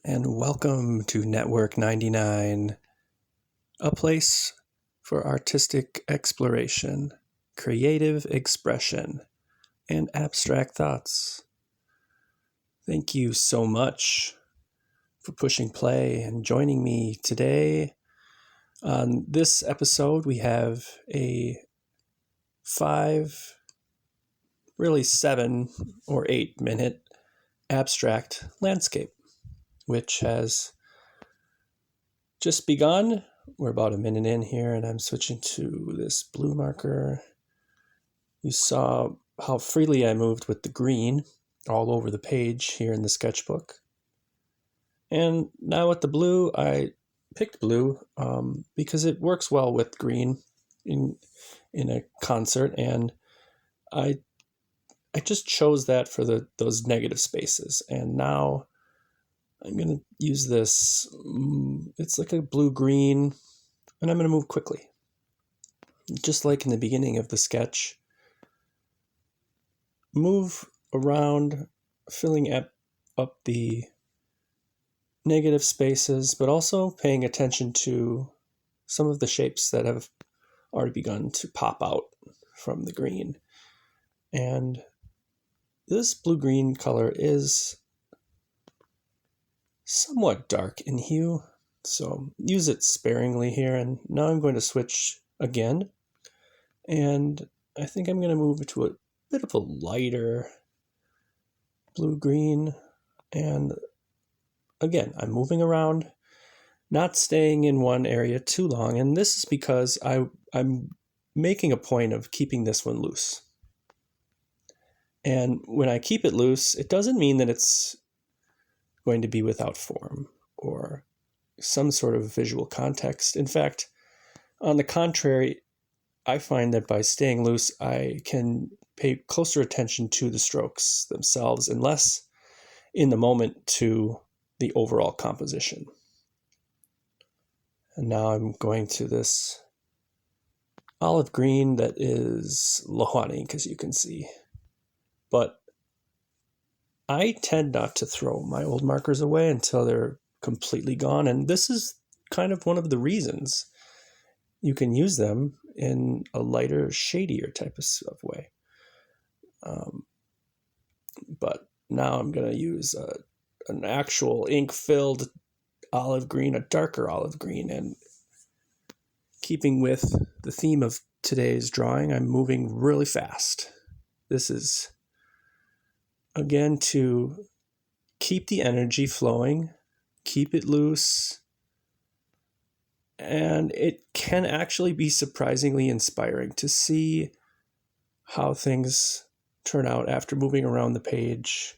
and welcome to Network 99, a place for artistic exploration, creative expression, and abstract thoughts. Thank you so much for pushing play and joining me today. On this episode, we have a 7 or 8 minute abstract landscape, which has just begun. We're about a minute in here, and I'm switching to this blue marker. You saw how freely I moved with the green all over the page here in the sketchbook. And now with the blue, I picked blue because it works well with green in a concert, and I just chose that for those negative spaces. And now I'm going to use this. It's like a blue-green, and I'm going to move quickly. Just like in the beginning of the sketch, move around, filling up the negative spaces, but also paying attention to some of the shapes that have already begun to pop out from the green. And this blue-green color is somewhat dark in hue, so use it sparingly here. And now I'm going to switch again, and I think I'm going to move to a bit of a lighter blue-green. And again, I'm moving around, not staying in one area too long, and this is because I'm making a point of keeping this one loose. And when I keep it loose, it doesn't mean that it's going to be without form or some sort of visual context. In fact, on the contrary, I find that by staying loose, I can pay closer attention to the strokes themselves and less in the moment to the overall composition. And now I'm going to this olive green that is Lohan ink, as you can see. But I tend not to throw my old markers away until they're completely gone. And this is kind of one of the reasons you can use them in a lighter, shadier type of way. But now I'm going to use an actual ink-filled olive green, a darker olive green. And keeping with the theme of today's drawing, I'm moving really fast. This is, again, to keep the energy flowing, keep it loose, and it can actually be surprisingly inspiring to see how things turn out after moving around the page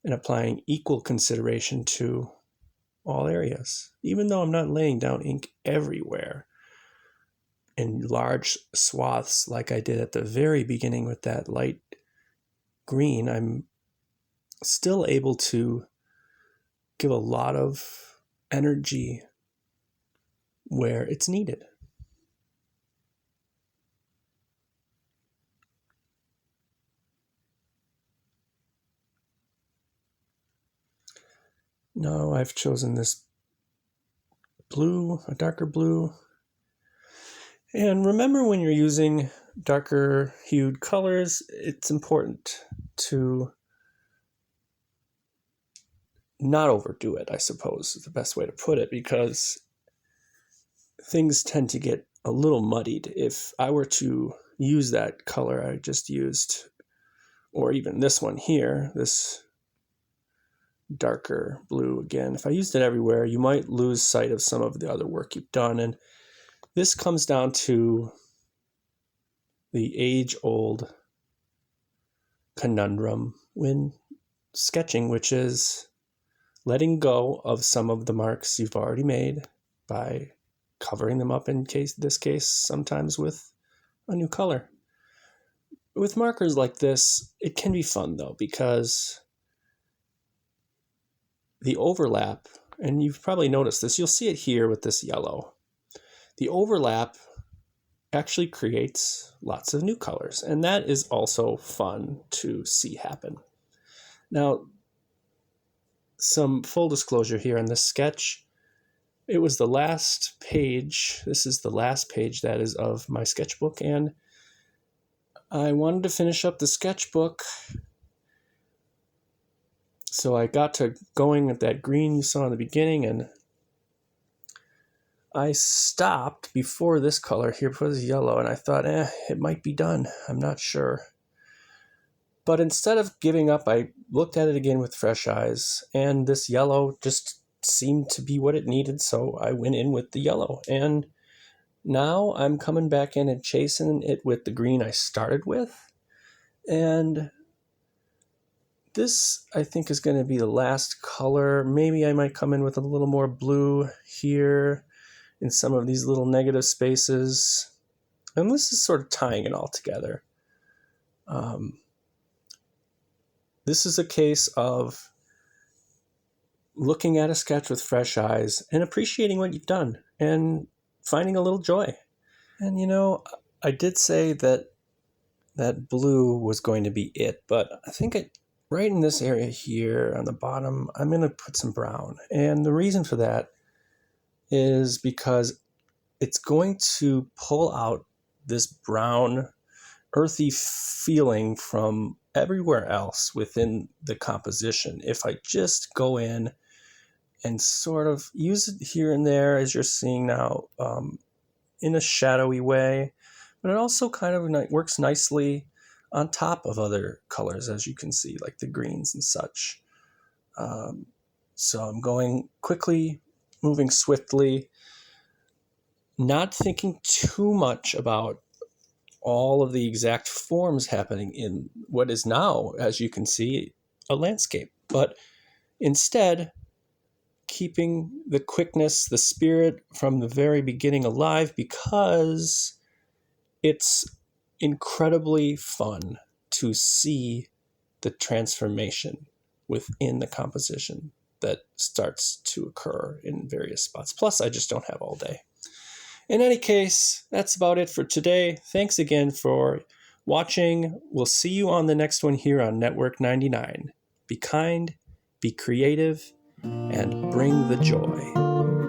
and applying equal consideration to all areas. Even though I'm not laying down ink everywhere in large swaths like I did at the very beginning with that light green, I'm still able to give a lot of energy where it's needed. Now I've chosen this blue, a darker blue. And remember, when you're using darker hued colors, it's important to not overdo it, I suppose is the best way to put it, because things tend to get a little muddied. If I were to use that color I just used, or even this one here, this darker blue again, if I used it everywhere, you might lose sight of some of the other work you've done. And this comes down to the age-old conundrum when sketching, which is letting go of some of the marks you've already made by covering them up, in this case, sometimes with a new color. With markers like this, it can be fun, though, because the overlap, and you've probably noticed this, you'll see it here with this yellow. The overlap actually creates lots of new colors, and that is also fun to see happen. Now, some full disclosure here on this sketch. It was the last page. This is the last page that is of my sketchbook, and I wanted to finish up the sketchbook. So I got to going with that green you saw in the beginning, and I stopped before this color here, before this yellow, and I thought, it might be done. I'm not sure. But instead of giving up, I looked at it again with fresh eyes, and this yellow just seemed to be what it needed, so I went in with the yellow. And now I'm coming back in and chasing it with the green I started with. And this, I think, is going to be the last color. Maybe I might come in with a little more blue here in some of these little negative spaces. And this is sort of tying it all together. This is a case of looking at a sketch with fresh eyes and appreciating what you've done and finding a little joy. And, you know, I did say that blue was going to be it, but I think right in this area here on the bottom, I'm going to put some brown. And the reason for that is because it's going to pull out this brown, earthy feeling from everywhere else within the composition. If I just go in and sort of use it here and there, as you're seeing now, in a shadowy way, but it also kind of works nicely on top of other colors, as you can see, like the greens and such. So I'm going quickly, moving swiftly, not thinking too much about all of the exact forms happening in what is now, as you can see, a landscape, but instead keeping the quickness, the spirit from the very beginning alive, because it's incredibly fun to see the transformation within the composition that starts to occur in various spots. Plus, I just don't have all day. In any case, that's about it for today. Thanks again for watching. We'll see you on the next one here on Network 99. Be kind, be creative, and bring the joy.